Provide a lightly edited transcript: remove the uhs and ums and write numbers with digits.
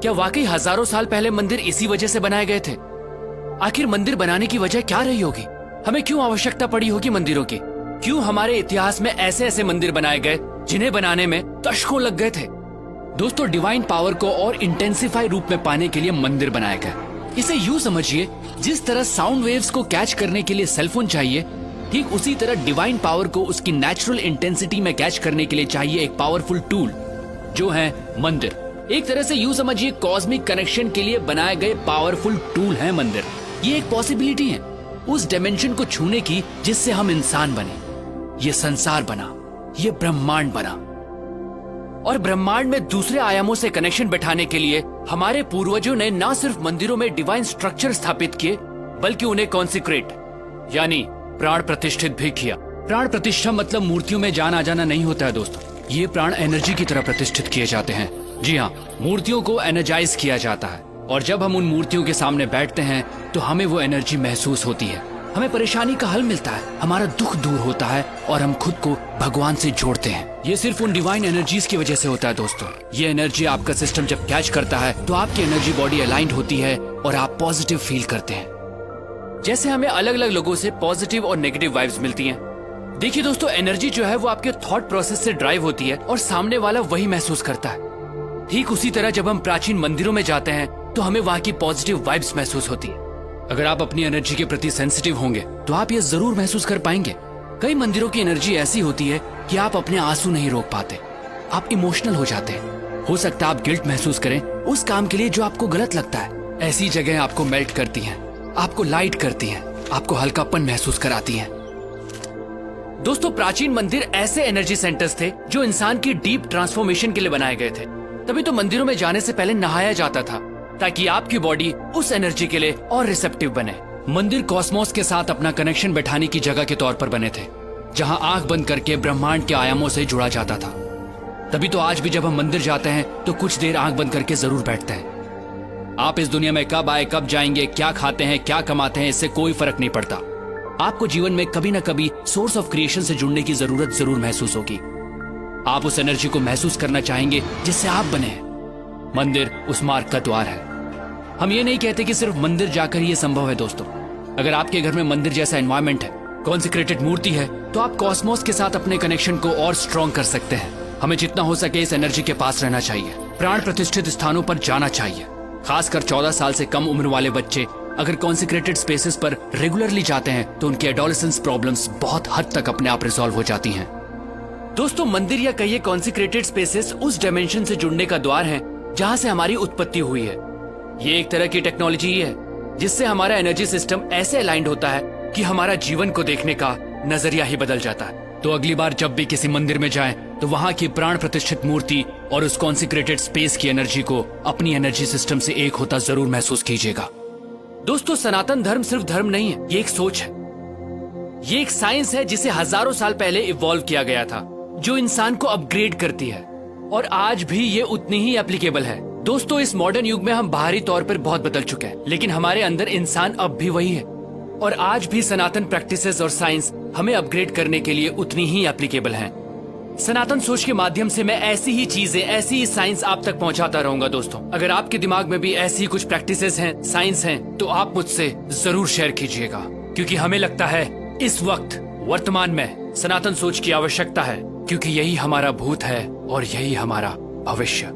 क्या वाकई हजारों साल पहले मंदिर इसी वजह से बनाए गए थे? आखिर मंदिर बनाने की वजह क्या रही होगी? हमें क्यों आवश्यकता पड़ी होगी मंदिरों की? क्यों हमारे इतिहास में ऐसे ऐसे मंदिर बनाए गए जिन्हें बनाने में दशकों लग गए थे? दोस्तों, डिवाइन पावर को और इंटेंसिफाई रूप में पाने के लिए मंदिर बनाए गए। इसे यूं समझिए, जिस तरह साउंड वेव्स को कैच करने के लिए सेलफोन चाहिए, ठीक उसी तरह डिवाइन पावर को उसकी नेचुरल इंटेंसिटी में कैच करने के लिए चाहिए एक पावरफुल टूल, जो है मंदिर। एक तरह से यूं समझिए, कॉस्मिक कनेक्शन के लिए बनाए गए पावरफुल टूल है मंदिर। ये एक पॉसिबिलिटी है उस डायमेंशन को छूने की जिससे हम इंसान बने, ये संसार बना, ये ब्रह्मांड बना। और ब्रह्मांड में दूसरे आयामों से कनेक्शन बैठाने के लिए हमारे पूर्वजों ने न सिर्फ मंदिरों में डिवाइन स्ट्रक्चर स्थापित किए, बल्कि उन्हें कॉन्सिक्रेट यानी प्राण प्रतिष्ठित भी किया। प्राण प्रतिष्ठा मतलब मूर्तियों में जान आ जाना नहीं होता है दोस्तों, ये प्राण एनर्जी की तरह प्रतिष्ठित किए जाते हैं। जी हाँ, मूर्तियों को एनर्जाइज किया जाता है और जब हम उन मूर्तियों के सामने बैठते हैं तो हमें वो एनर्जी महसूस होती है, हमें परेशानी का हल मिलता है, हमारा दुख दूर होता है और हम खुद को भगवान से जोड़ते हैं। ये सिर्फ उन डिवाइन एनर्जीज की वजह से होता है दोस्तों। ये एनर्जी आपका सिस्टम जब कैच करता है तो आपकी एनर्जी बॉडी अलाइंड होती है और आप पॉजिटिव फील करते हैं। जैसे हमें अलग अलग लोगों से पॉजिटिव और नेगेटिव वाइब्स मिलती हैं। देखिए दोस्तों, एनर्जी जो है वो आपके थॉट प्रोसेस से ड्राइव होती है और सामने वाला वही महसूस करता है। ठीक उसी तरह जब हम प्राचीन मंदिरों में जाते हैं तो हमें वहाँ की पॉजिटिव वाइब्स महसूस होती है। अगर आप अपनी एनर्जी के प्रति सेंसिटिव होंगे तो आप ये जरूर महसूस कर पाएंगे। कई मंदिरों की एनर्जी ऐसी होती है कि आप अपने आंसू नहीं रोक पाते, आप इमोशनल हो जाते हैं। हो सकता है आप गिल्ट महसूस करें उस काम के लिए जो आपको गलत लगता है। ऐसी जगह आपको मेल्ट करती हैं, आपको लाइट करती हैं, आपको हल्कापन महसूस कराती हैं। दोस्तों, प्राचीन मंदिर ऐसे एनर्जी सेंटर्स थे जो इंसान की डीप ट्रांसफॉर्मेशन के लिए बनाए गए थे। तभी तो मंदिरों में जाने से पहले नहाया जाता था ताकि आपकी बॉडी उस एनर्जी के लिए और रिसेप्टिव बने। मंदिर कॉस्मोस के साथ अपना कनेक्शन बैठाने की जगह के तौर पर बने थे, जहां आंख बंद करके ब्रह्मांड के आयामों से जुड़ा जाता था। तभी तो आज भी जब हम मंदिर जाते हैं तो कुछ देर आंख बंद करके जरूर बैठते हैं। आप इस दुनिया में कब आए, कब जाएंगे, क्या खाते हैं, क्या कमाते हैं, इससे कोई फर्क नहीं पड़ता। आपको जीवन में कभी न कभी सोर्स ऑफ क्रिएशन से जुड़ने की जरूरत जरूर महसूस होगी। आप उस एनर्जी को महसूस करना चाहेंगे जिससे आप बने हैं। मंदिर उस मार्ग का द्वार है। हम ये नहीं कहते कि सिर्फ मंदिर जाकर ही ये संभव है दोस्तों। अगर आपके घर में मंदिर जैसा एनवायरनमेंट है, कॉन्सिक्रेटेड मूर्ति है, तो आप कॉस्मोस के साथ अपने कनेक्शन को और स्ट्रॉन्ग कर सकते हैं। हमें जितना हो सके इस एनर्जी के पास रहना चाहिए, प्राण प्रतिष्ठित स्थानों पर जाना चाहिए। खासकर 14 साल से कम उम्र वाले बच्चे अगर कॉन्सिक्रेटेड स्पेसेस पर रेगुलरली जाते हैं तो उनकी एडोलेसेंस प्रॉब्लम्स बहुत हद तक अपने आप रिजॉल्व हो जाती हैं। दोस्तों, मंदिर या कहिए कॉन्सिक्रेटेड स्पेसेस उस डायमेंशन से जुड़ने का द्वार है जहां से हमारी उत्पत्ति हुई है। ये एक तरह की टेक्नोलॉजी है जिससे हमारा एनर्जी सिस्टम ऐसे अलाइंड होता है कि हमारा जीवन को देखने का नजरिया ही बदल जाता है। तो अगली बार जब भी किसी मंदिर में जाएं तो वहां की प्राण प्रतिष्ठित मूर्ति और उस कॉन्सिक्रेटेड स्पेस की एनर्जी को अपनी एनर्जी सिस्टम से एक होता जरूर महसूस कीजिएगा। दोस्तों, सनातन धर्म सिर्फ धर्म नहीं है, ये एक सोच है, ये एक साइंस है जिसे हजारों साल पहले इवॉल्व किया गया था, जो इंसान को अपग्रेड करती है और आज भी ये उतनी ही एप्लीकेबल है। दोस्तों, इस मॉडर्न युग में हम बाहरी तौर पर बहुत बदल चुके हैं, लेकिन हमारे अंदर इंसान अब भी वही है और आज भी सनातन प्रैक्टिसेस और साइंस हमें अपग्रेड करने के लिए उतनी ही एप्लीकेबल हैं। सनातन सोच के माध्यम से मैं ऐसी ही चीजें, ऐसी ही साइंस आप तक पहुंचाता रहूंगा। दोस्तों, अगर आपके दिमाग में भी ऐसी कुछ प्रैक्टिसेस हैं, साइंस हैं, तो आप मुझसे जरूर शेयर कीजिएगा, क्योंकि हमें लगता है इस वक्त वर्तमान में सनातन सोच की आवश्यकता है, क्योंकि यही हमारा भूत है और यही हमारा भविष्य।